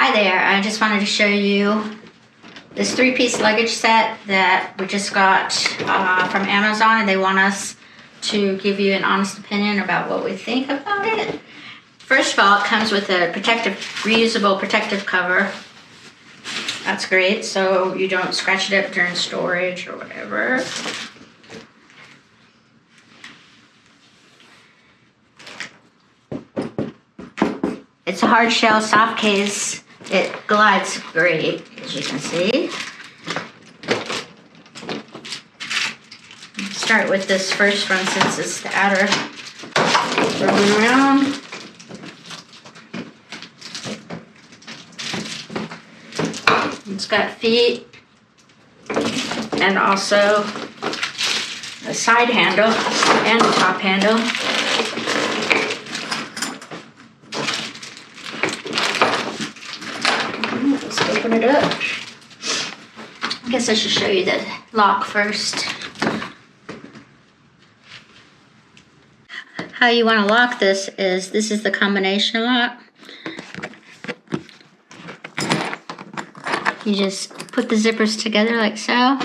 Hi there, I just wanted to show you this 3-piece luggage set that we just got from Amazon, and they want us to give you an honest opinion about what we think about it. First of all, it comes with a reusable protective cover. That's great, so you don't scratch it up during storage or whatever. It's a hard shell soft case. It glides great, as you can see. Start with this first one since it's the outer. Rolling around. It's got feet and also a side handle and a top handle. Let's open it up. I guess I should show you the lock first. How you want to lock this is the combination lock. You just put the zippers together like so,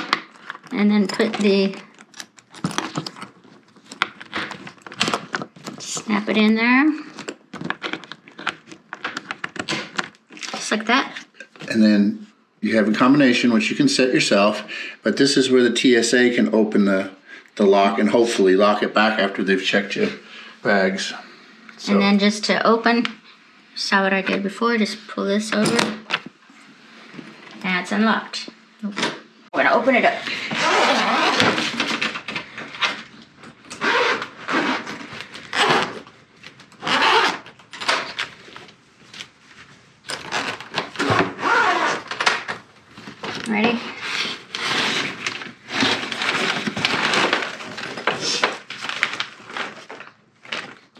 and then snap it in there. Just like that. And then you have a combination which you can set yourself, but this is where the TSA can open the lock and hopefully lock it back after they've checked your bags. So. And then just to open, saw what I did before, just pull this over. And it's unlocked. We're gonna open it up. Ready?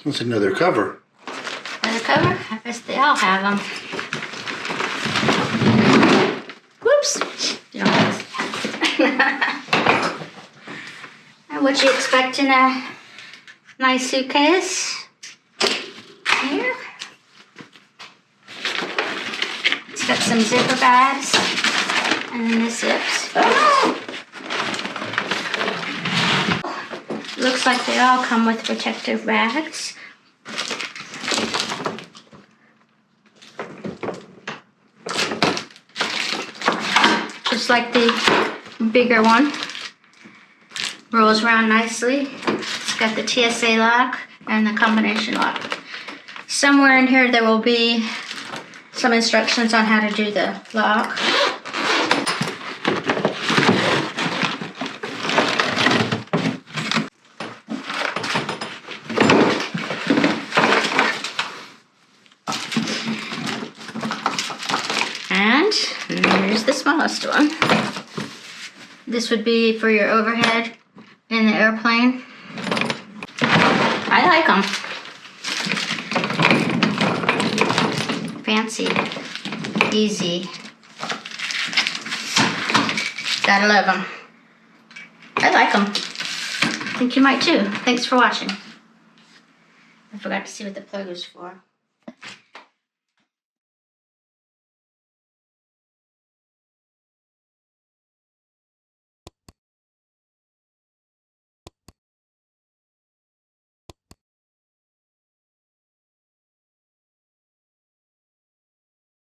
That's another cover. Another cover? I guess they all have them. Whoops! You don't have this. And what you expect in a nice suitcase? Here. It's got some zipper bags. And then this zips. Looks like they all come with protective bags. Just like the bigger one. Rolls around nicely. It's got the TSA lock and the combination lock. Somewhere in here there will be some instructions on how to do the lock. And here's the smallest one. This would be for your overhead in the airplane. I like them. Fancy, easy. Gotta love them. I like them. I think you might too. Thanks for watching. I forgot to see what the plug was for.